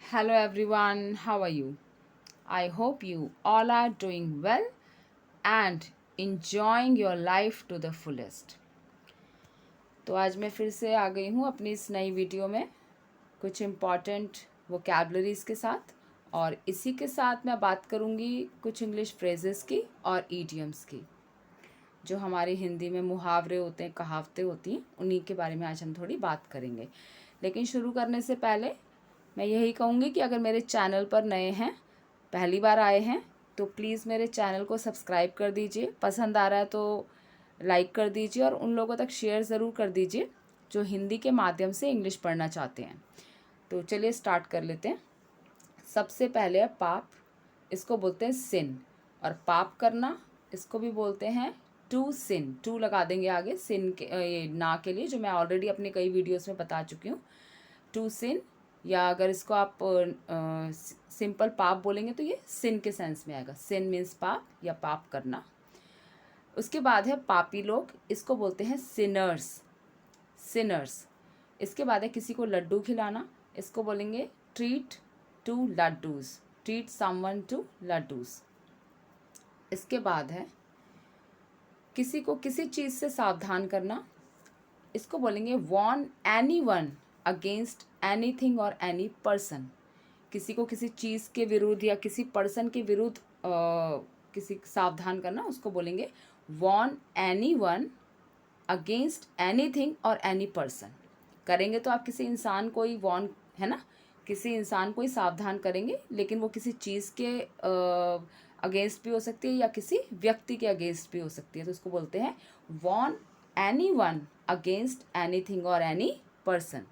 Hello everyone, how are you? I hope you all are doing well and enjoying your life to the fullest. तो आज मैं फिर से आ गई हूँ अपनी इस नई वीडियो में कुछ इम्पॉर्टेंट वोकैबलरीज के साथ और इसी के साथ मैं बात करूँगी कुछ इंग्लिश फ्रेजेस की और ईडियम्स की जो हमारी हिंदी में मुहावरे होते हैं, कहावतें होती हैं, उन्हीं के बारे में आज हम थोड़ी बात करेंगे। लेकिन शुरू करने से पहले मैं यही कहूँगी कि अगर मेरे चैनल पर नए हैं, पहली बार आए हैं, तो प्लीज़ मेरे चैनल को सब्सक्राइब कर दीजिए। पसंद आ रहा है तो लाइक कर दीजिए और उन लोगों तक शेयर ज़रूर कर दीजिए जो हिंदी के माध्यम से इंग्लिश पढ़ना चाहते हैं। तो चलिए स्टार्ट कर लेते हैं। सबसे पहले है पाप, इसको बोलते हैं सिन, और पाप करना इसको भी बोलते हैं टू सिन। टू लगा देंगे आगे सिन के ये ना के लिए, जो मैं ऑलरेडी अपने कई वीडियोस में बता चुकी हूँ। टू सिन, या अगर इसको आप सिंपल पाप बोलेंगे तो ये सिन के सेंस में आएगा। सिन मीन्स पाप या पाप करना। उसके बाद है पापी लोग, इसको बोलते हैं सिनर्स। सिनर्स। इसके बाद है किसी को लड्डू खिलाना, इसको बोलेंगे treat to laddus. Treat someone to laddus. इसके बाद है किसी को किसी चीज़ से सावधान करना, इसको बोलेंगे warn any one against anything और एनी पर्सन। किसी को किसी चीज़ के विरुद्ध या किसी पर्सन के विरुद्ध किसी सावधान करना, उसको बोलेंगे warn any one against anything और एनी पर्सन। करेंगे तो आप किसी इंसान को ही वॉर्न, है ना, किसी इंसान को ही सावधान करेंगे, लेकिन वो किसी चीज़ के अगेंस्ट भी हो सकती है या किसी व्यक्ति के अगेंस्ट भी हो सकती है, तो उसको बोलते हैं warn any one against anything और एनी पर्सन।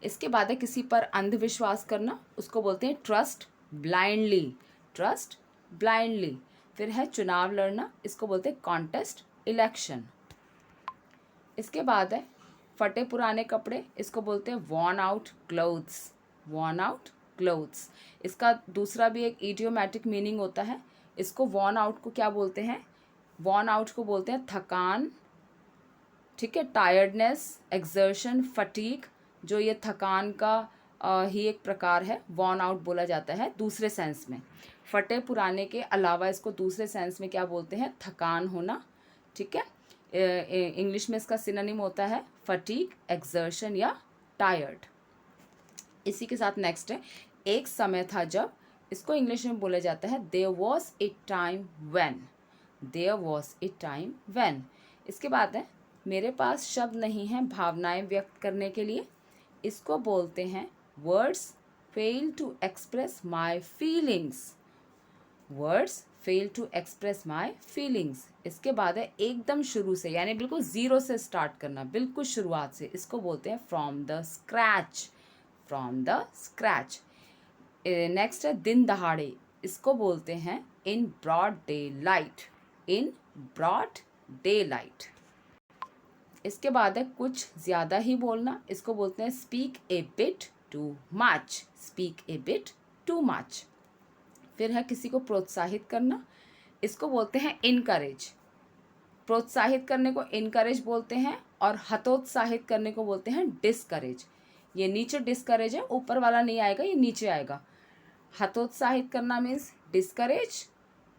इसके बाद है किसी पर अंधविश्वास करना, उसको बोलते हैं ट्रस्ट ब्लाइंडली। Trust blindly. फिर है चुनाव लड़ना, इसको बोलते हैं कॉन्टेस्ट इलेक्शन। इसके बाद है फटे पुराने कपड़े, इसको बोलते हैं worn out clothes. Worn out clothes. इसका दूसरा भी एक इडियोमैटिक मीनिंग होता है। इसको वॉर्न आउट को क्या बोलते हैं? वॉर्न आउट को बोलते हैं थकान, ठीक है, टायर्डनेस, एक्सर्शन, फटीक, जो ये थकान का ही एक प्रकार है, वॉर्न आउट बोला जाता है दूसरे सेंस में। फटे पुराने के अलावा इसको दूसरे सेंस में क्या बोलते हैं? थकान होना, ठीक है। इंग्लिश में इसका सिनोनिम होता है फटीक, एक्सर्शन या टायर्ड। इसी के साथ नेक्स्ट है एक समय था जब, इसको इंग्लिश में बोला जाता है there was a time when. There was a time when. इसके बाद है मेरे पास शब्द नहीं हैं भावनाएं व्यक्त करने के लिए, इसको बोलते हैं words fail to express my feelings. Words fail to express my feelings. इसके बाद है एकदम शुरू से, यानी बिल्कुल ज़ीरो से स्टार्ट करना, बिल्कुल शुरुआत से, इसको बोलते हैं from the scratch. From the scratch. Next है दिन दहाड़े, इसको बोलते हैं in broad daylight. In broad daylight. इसके बाद है कुछ ज़्यादा ही बोलना, इसको बोलते हैं स्पीक ए बिट टू मच। स्पीक ए बिट टू मच। फिर है किसी को प्रोत्साहित करना, इसको बोलते हैं इनकरेज। प्रोत्साहित करने को इनकरेज बोलते हैं और हतोत्साहित करने को बोलते हैं डिस्करेज। ये नीचे डिस्करेज है, ऊपर वाला नहीं आएगा, ये नीचे आएगा। हतोत्साहित करना मीन्स डिस्करेज,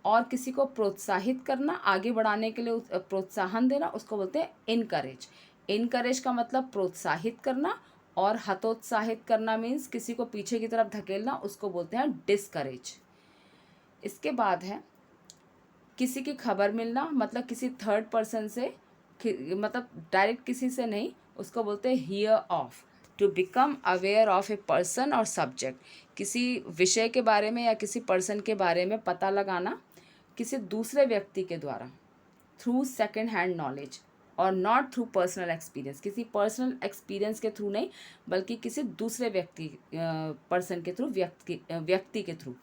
और किसी को प्रोत्साहित करना, आगे बढ़ाने के लिए प्रोत्साहन देना, उसको बोलते हैं इनकरेज। इनकरेज का मतलब प्रोत्साहित करना, और हतोत्साहित करना मीन्स किसी को पीछे की तरफ धकेलना, उसको बोलते हैं डिस्करेज। इसके बाद है किसी की खबर मिलना, मतलब किसी थर्ड पर्सन से, मतलब डायरेक्ट किसी से नहीं, उसको बोलते हैं hear of. To become aware of a person और सब्जेक्ट। किसी विषय के बारे में या किसी पर्सन के बारे में पता लगाना किसी दूसरे व्यक्ति के द्वारा, थ्रू सेकेंड हैंड नॉलेज और नॉट थ्रू पर्सनल एक्सपीरियंस। किसी पर्सनल एक्सपीरियंस के थ्रू नहीं, बल्कि किसी दूसरे व्यक्ति पर्सन के थ्रू, व्यक्ति के थ्रू,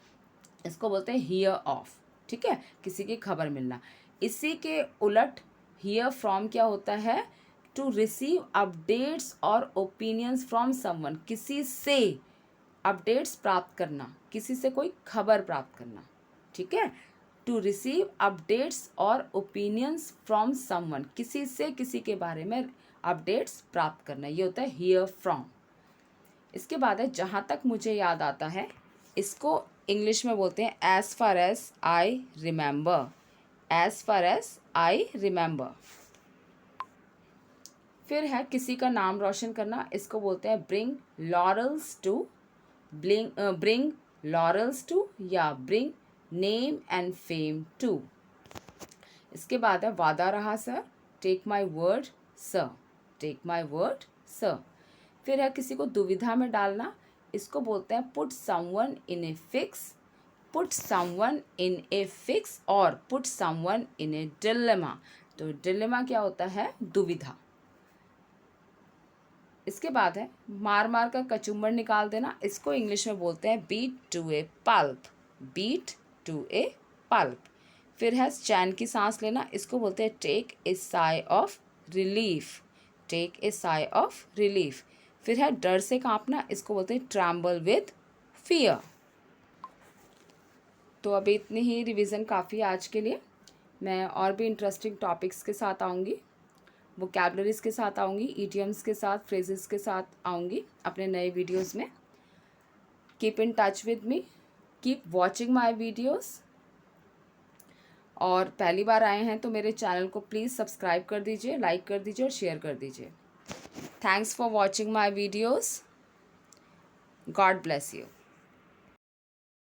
इसको बोलते हैं हियर ऑफ, ठीक है, किसी की खबर मिलना। इसी के उलट हियर फ्रॉम क्या होता है? टू रिसीव अपडेट्स और ओपिनियंस फ्रॉम समवन। किसी से अपडेट्स प्राप्त करना, किसी से कोई खबर प्राप्त करना, ठीक है। टू रिसीव अपडेट्स और ओपिनियंस फ्रॉम समवन, किसी से किसी के बारे में अपडेट्स प्राप्त करना, ये होता है हियर फ्रॉम। इसके बाद है जहाँ तक मुझे याद आता है, इसको इंग्लिश में बोलते हैं as far as I remember, as far as I remember. फिर है किसी का नाम रोशन करना, इसको बोलते हैं bring laurels to, bring laurels to या bring name and fame to. इसके बाद है वादा रहा sir, take my word sir, take my word sir. फिर है किसी को दुविधा में डालना, इसको बोलते हैं put someone in a fix, put someone in a fix और put someone in a dilemma. तो डिलेमा क्या होता है? दुविधा। इसके बाद है मार मार कर कचुम्बर निकाल देना, इसको इंग्लिश में बोलते हैं beat to a pulp, beat to a pulp. फिर है चैन की सांस लेना, इसको बोलते हैं take a sigh of relief, take a sigh of relief. फिर है डर से कांपना, इसको बोलते हैं ट्रैम्बल विद फियर। तो अभी इतनी ही रिवीजन काफ़ी आज के लिए। मैं और भी इंटरेस्टिंग टॉपिक्स के साथ आऊँगी, वोकैबलरीज के साथ आऊँगी, ईडियम्स के साथ, फ्रेजेस के साथ आऊँगी अपने नए वीडियोस में। Keep in touch with me, keep watching my videos. और पहली बार आए हैं तो मेरे चैनल को प्लीज़ सब्सक्राइब कर दीजिए, लाइक कर दीजिए और शेयर कर दीजिए। Thanks for watching my videos. God bless you.